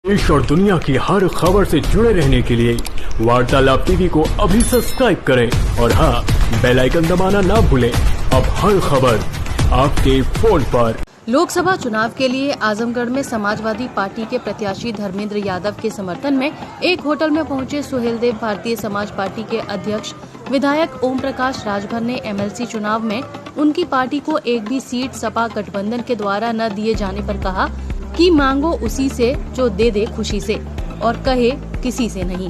देश और दुनिया की हर खबर से जुड़े रहने के लिए वार्तालाप टीवी को अभी सब्सक्राइब करें और हाँ, बेल आइकन दबाना ना भूलें। अब हर खबर आपके फोन पर। लोकसभा चुनाव के लिए आजमगढ़ में समाजवादी पार्टी के प्रत्याशी धर्मेंद्र यादव के समर्थन में एक होटल में पहुंचे सुहेलदेव भारतीय समाज पार्टी के अध्यक्ष विधायक ओम प्रकाश राजभर ने एमएलसी चुनाव में उनकी पार्टी को एक भी सीट सपा गठबंधन के द्वारा न दिए जाने पर कहा कि मांगो उसी से जो दे दे खुशी से और कहे किसी से नहीं।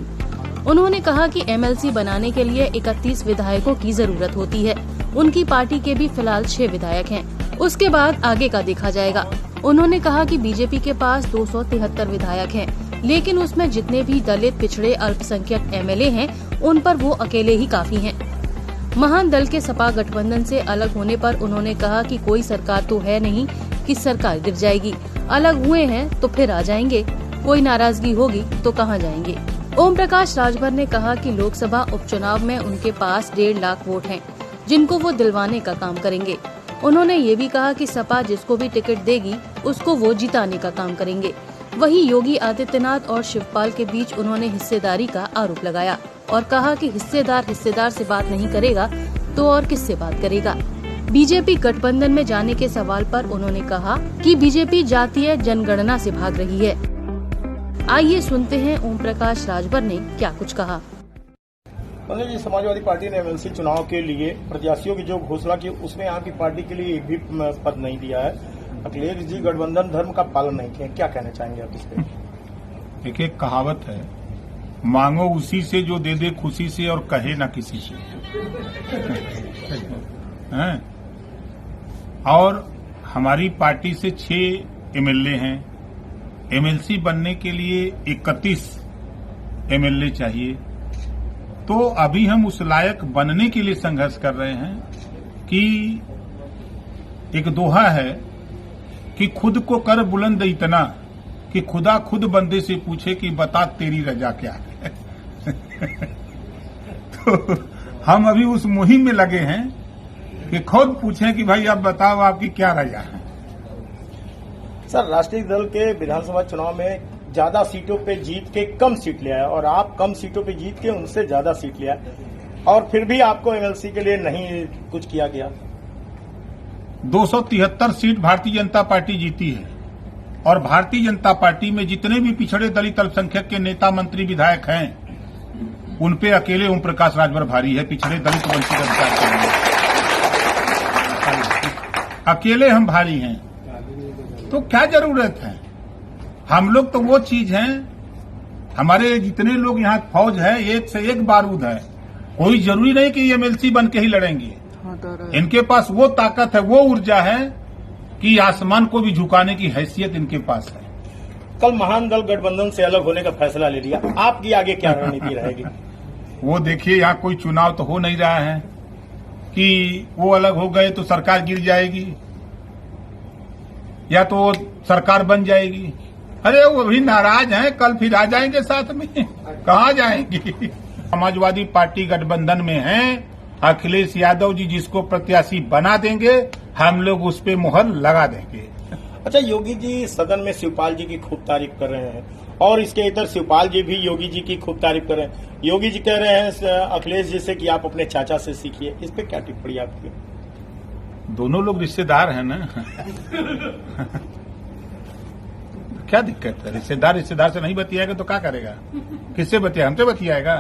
उन्होंने कहा कि एमएलसी बनाने के लिए 31 विधायकों की जरूरत होती है। उनकी पार्टी के भी फिलहाल 6 विधायक हैं। उसके बाद आगे का देखा जाएगा। उन्होंने कहा कि बीजेपी के पास 273 विधायक हैं, लेकिन उसमें जितने भी दलित, पिछड़े, अल्पसंख्यक एमएलए हैं, उन पर वो अकेले ही काफी हैं। महान दल के सपा गठबंधन से अलग होने पर उन्होंने कहा कि कोई सरकार तो है नहीं कि सरकार गिर जाएगी। अलग हुए हैं तो फिर आ जाएंगे, कोई नाराजगी होगी तो कहां जाएंगे। ओम प्रकाश राजभर ने कहा कि लोकसभा उपचुनाव में उनके पास 1.5 लाख वोट हैं, जिनको वो दिलवाने का काम करेंगे। उन्होंने ये भी कहा कि सपा जिसको भी टिकट देगी उसको वो जिताने का काम करेंगे। वहीं योगी आदित्यनाथ और शिवपाल के बीच उन्होंने हिस्सेदारी का आरोप लगाया और कहा कि हिस्सेदार से बात नहीं करेगा तो और किससे बात करेगा। बीजेपी गठबंधन में जाने के सवाल पर उन्होंने कहा कि बीजेपी जातीय जनगणना से भाग रही है। आइए सुनते हैं ओम प्रकाश राजभर ने क्या कुछ कहा। मतलब जी, समाजवादी पार्टी ने एमएलसी चुनाव के लिए प्रत्याशियों की जो घोषणा की उसमें आपकी पार्टी के लिए एक भी पद नहीं दिया है। अखिलेश जी गठबंधन धर्म का पालन नहीं किया, क्या कहना चाहेंगे आप इस पे? एक कहावत है, मांगो उसी से जो दे दे खुशी से और कहे ना किसी से। हैं? और हमारी पार्टी से 6 एमएलए हैं। एमएलसी बनने के लिए 31 एमएलए चाहिए। तो अभी हम उस लायक बनने के लिए संघर्ष कर रहे हैं कि एक दोहा है कि खुद को कर बुलंद इतना कि खुदा खुद बंदे से पूछे कि बता तेरी रजा क्या है। तो हम अभी उस मुहिम में लगे हैं कि खुद पूछें कि भाई अब बताओ आपकी क्या रजा है। सर, राष्ट्रीय दल के विधानसभा चुनाव में ज्यादा सीटों पे जीत के कम सीट लिया है और आप कम सीटों पे जीत के उनसे ज्यादा सीट लिया और फिर भी आपको एमएलसी के लिए नहीं कुछ किया गया। 273 सीट भारतीय जनता पार्टी जीती है और भारतीय जनता पार्टी में जितने भी पिछड़े दलित अल्पसंख्यक के नेता, मंत्री, विधायक हैं, उन पे अकेले ओम प्रकाश राजभर भारी है। पिछड़े दलित वंचित अधिकार के लिए अकेले हम भारी हैं, तो क्या जरूरत है। हम लोग तो वो चीज हैं, हमारे जितने लोग यहाँ फौज है, एक से एक बारूद है। कोई जरूरी नहीं कि एमएलसी बन के ही लड़ेंगे। इनके पास वो ताकत है, वो ऊर्जा है कि आसमान को भी झुकाने की हैसियत इनके पास है। कल महान दल गठबंधन से अलग होने का फैसला ले लिया, आपकी आगे क्या रणनीति रहेगी? वो देखिए, यहाँ कोई चुनाव तो हो नहीं रहा है कि वो अलग हो गए तो सरकार गिर जाएगी या तो सरकार बन जाएगी। अरे वो अभी नाराज हैं, कल फिर आ जाएंगे साथ में, कहाँ जाएंगे। समाजवादी पार्टी गठबंधन में है। अखिलेश यादव जी जिसको प्रत्याशी बना देंगे, हम लोग उस पे मुहर लगा देंगे। अच्छा, योगी जी सदन में शिवपाल जी की खूब तारीफ कर रहे हैं और इसके इतर शिवपाल जी भी योगी जी की खूब तारीफ कर रहे हैं। योगी जी कह रहे हैं अखिलेश जी से कि आप अपने चाचा से सीखिए। इस पे क्या टिप्पणी आपकी? दोनों लोग रिश्तेदार हैं ना। क्या दिक्कत है? रिश्तेदार से नहीं बतियाएगा तो क्या करेगा? किससे बतिया? हमसे बतियाएगा।